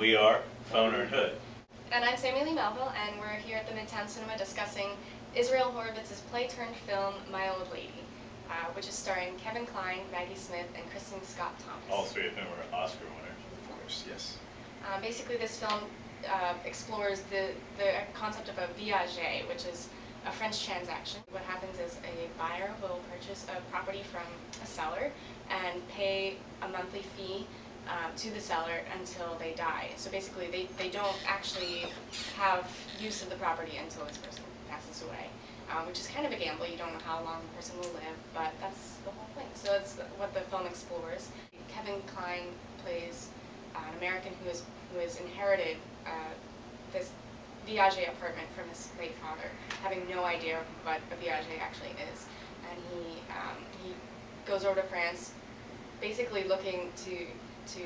we are Foner Hood. And I'm Sammi Melville, and we're here at the Midtown Cinema discussing Israel Horowitz's play-turned-film My Old Lady, which is starring Kevin Kline, Maggie Smith, and Kristen Scott-Thomas. All three of whom are Oscar winners. Of course, yes. Basically, this film explores the concept of a viager, which is a French transaction. What happens is a buyer will purchase a property from a seller and pay a monthly fee to the seller until they die. So basically, they don't actually have use of the property until this person passes away, which is kind of a gamble. You don't know how long the person will live, but that's the whole thing. So that's what the film explores. Kevin Kline plays an American who has inherited this viager apartment from his late father, having no idea what a viager actually is. And he goes over to France, basically looking to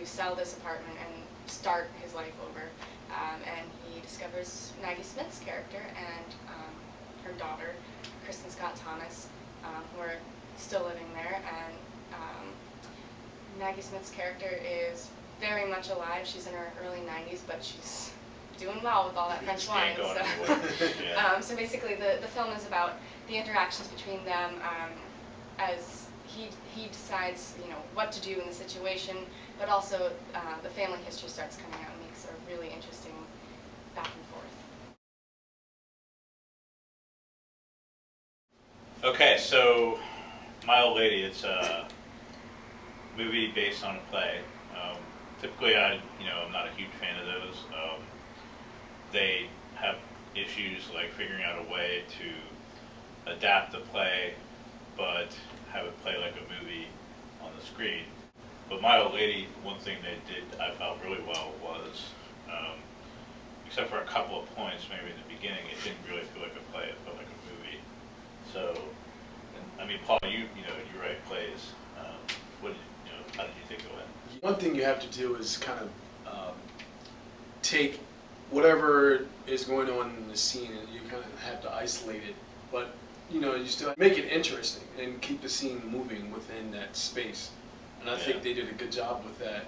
sell this apartment and start his life over. And he discovers Maggie Smith's character and her daughter, Kristen Scott-Thomas, who are still living there. And Maggie Smith's character is very much alive. She's in her early 90s, but she's doing well with all that French wine. So basically, the film is about the interactions between them as he decides, what to do in the situation, but also the family history starts coming out and makes a really interesting back and forth. Okay, so My Old Lady, it's a movie based on a play. Typically, I'm not a huge fan of those. They have issues like figuring out a way to adapt the play, but have it play like a movie on the screen. But My Old Lady, one thing they did I felt really well was, except for a couple of points maybe in the beginning, it didn't really feel like a play, it felt like a movie. So, Paul, you write plays. How did you think it went? One thing you have to do is kind of take whatever is going on in the scene, and you kind of have to isolate it, but you still make it interesting and keep the scene moving within that space. And I think they did a good job with that.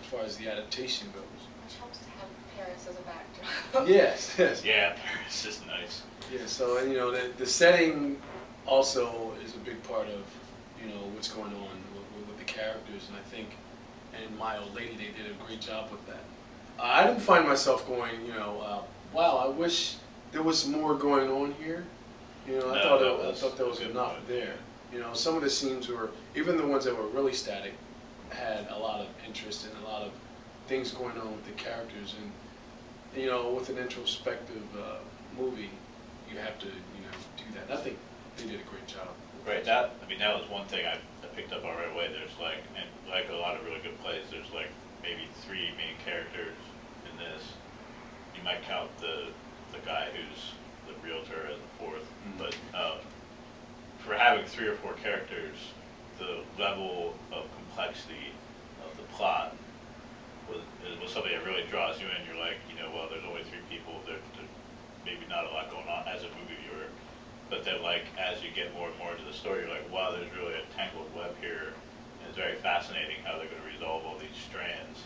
As far as the adaptation goes. Which helps to have Paris as a backdrop. Yes. Yeah, Paris is nice. Yeah. So the setting also is a big part of what's going on with the characters, and I think in My Old Lady they did a great job with that. I didn't find myself going, wow, I wish there was more going on here. I thought there was enough there. Some of the scenes were, even the ones that were really static, had a lot of interest and a lot of things going on with the characters. And with an introspective movie, you have to do that. And I think they did a great job. Right. That was one thing I picked up on right away. There's and like a lot of really good plays, there's maybe three main characters in this. You might count the guy who's the realtor as the fourth, but for having three or four characters, the level of complexity of the plot was something that really draws you in. You're like, well, there's only three people. There's maybe not a lot going on as a movie viewer, but then as you get more and more into the story, you're like, wow, there's really a tangled web here. And it's very fascinating how they're going to resolve all these strands,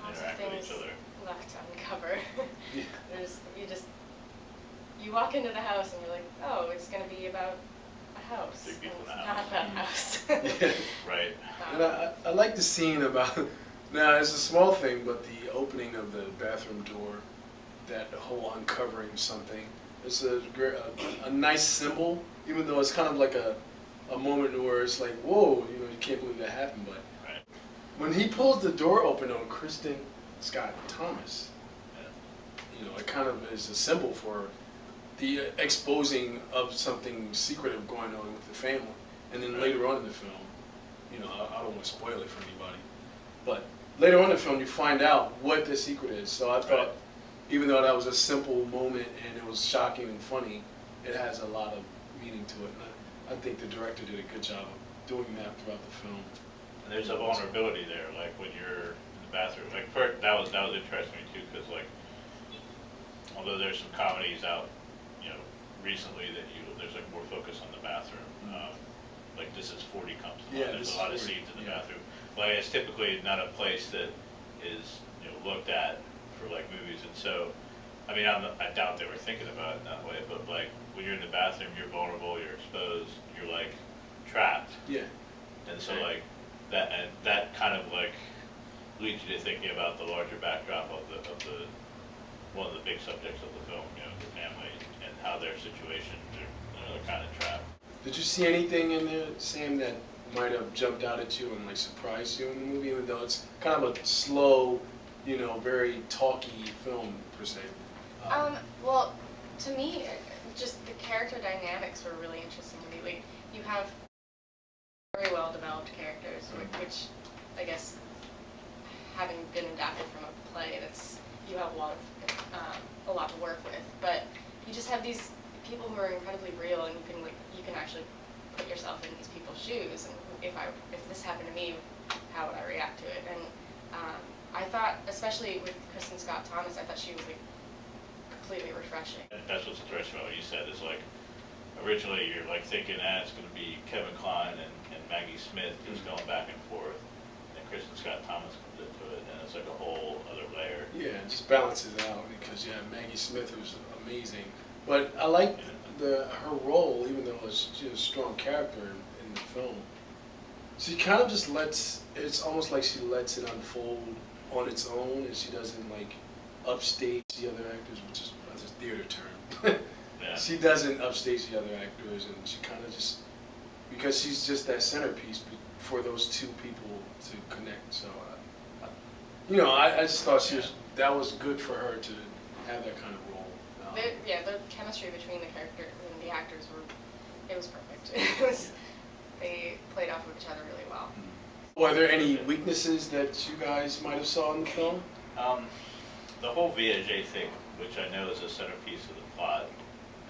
interact with each other. Left uncovered. You walk into the house and you're like, oh, it's going to be about a house. Big people and in it's a not house. about a house. Yeah. Right. And I like the scene about, now it's a small thing, but the opening of the bathroom door, that whole uncovering something, it's a nice symbol, even though it's kind of like a moment where it's like, whoa, you can't believe that happened. But when he pulls the door open on Kristen Scott-Thomas, it kind of is a symbol for the exposing of something secretive going on with the family. And then later on in the film, I don't want to spoil it for anybody, but later on in the film you find out what the secret is. So I thought, even though that was a simple moment and it was shocking and funny, it has a lot of meaning to it. And I think the director did a good job of doing that throughout the film. And there's a vulnerability there, like when you're in the bathroom. First, that was interesting to me too, because although there's some comedies out, recently that there's more focus on the bathroom. This is 40 comes to mind. There's a lot of scenes in the bathroom. But it's typically not a place that is looked at for like movies. And so, I mean, I doubt they were thinking about it that way, but like when you're in the bathroom, you're vulnerable, you're exposed, you're like trapped. Yeah. And so like that kind of like leads you to thinking about the larger backdrop of the one of the big subjects of the film, the family and how their situation, they're kind of trapped. Did you see anything in there, Sam, that might have jumped out at you and like surprised you in the movie, even though it's kind of a slow, very talky film per se? Well, to me, just the character dynamics were really interesting to me. Like, you have very well developed characters, which I guess, having been adapted from a play, you have a lot to work with. But you just have these people who are incredibly real, and you can actually put yourself in these people's shoes. And if this happened to me, how would I react to it? And I thought, especially with Kristen Scott Thomas, I thought she was like completely refreshing. That's what's interesting about what you said is like originally you're like thinking it's going to be Kevin Kline and Maggie Smith just going back and forth, and Kristen Scott Thomas comes into it, and it's like a whole other layer. Yeah, it just balances out because Maggie Smith was amazing, but I like her role, even though she's a strong character in the film. She kind of just it's almost like she lets it unfold on its own, and she doesn't like upstage the other actors, which is a theater term. Yeah. She doesn't upstage the other actors, and she kind of just, because she's just that centerpiece for those two people to connect. So, I just thought that was good for her to have that kind of role. The chemistry between the character and the actors it was perfect. They played off of each other really well. Were there any weaknesses that you guys might have saw in the film? The whole VAJ thing, which I know is a centerpiece of the plot,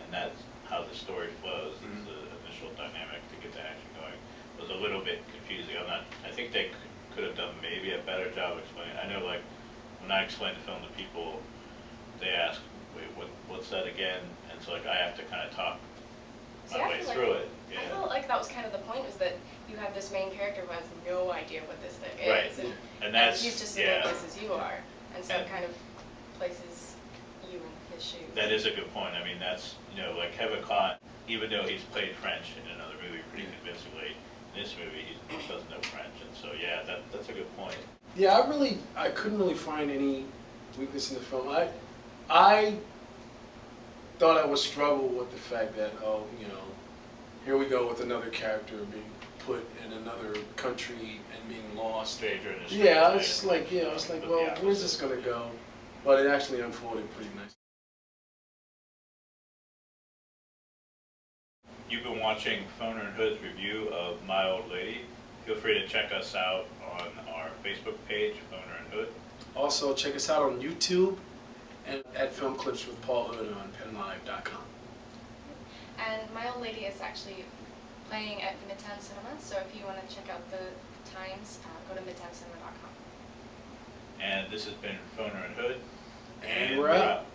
and that's how the story flows, is the initial dynamic to get the action going, was a little bit confusing. I think they could have done maybe a better job explaining. I know, like, when I explain the film to people, they ask, wait, what's that again? And so, like, I have to kind of talk my way through it. Yeah. I felt like that was kind of the point, was that you have this main character who has no idea what this thing Right. is. And that's, he's just as oblivious as you are. And so it kind of places you in his shoes. That is a good point. I mean, that's, like Kevin Kline, even though he's played French in another movie pretty convincingly, in this movie he doesn't know French. And so, that's a good point. Yeah, I couldn't really find any weakness in the film. I thought I would struggle with the fact that, here we go with another character being put in another country and being lost. Stranger in a strange Yeah, I land. was like, well, where's this gonna go? But it actually unfolded pretty nice. You've been watching Foner Hood's review of My Old Lady. Feel free to check us out on our Facebook page, Foner Hood. Also, check us out on YouTube and at Film Clips with Paul Hood on penlive.com. And My Old Lady is actually playing at Midtown Cinema, so if you want to check out the times, go to midtowncinema.com. And this has been Foner and Hood. And we're out.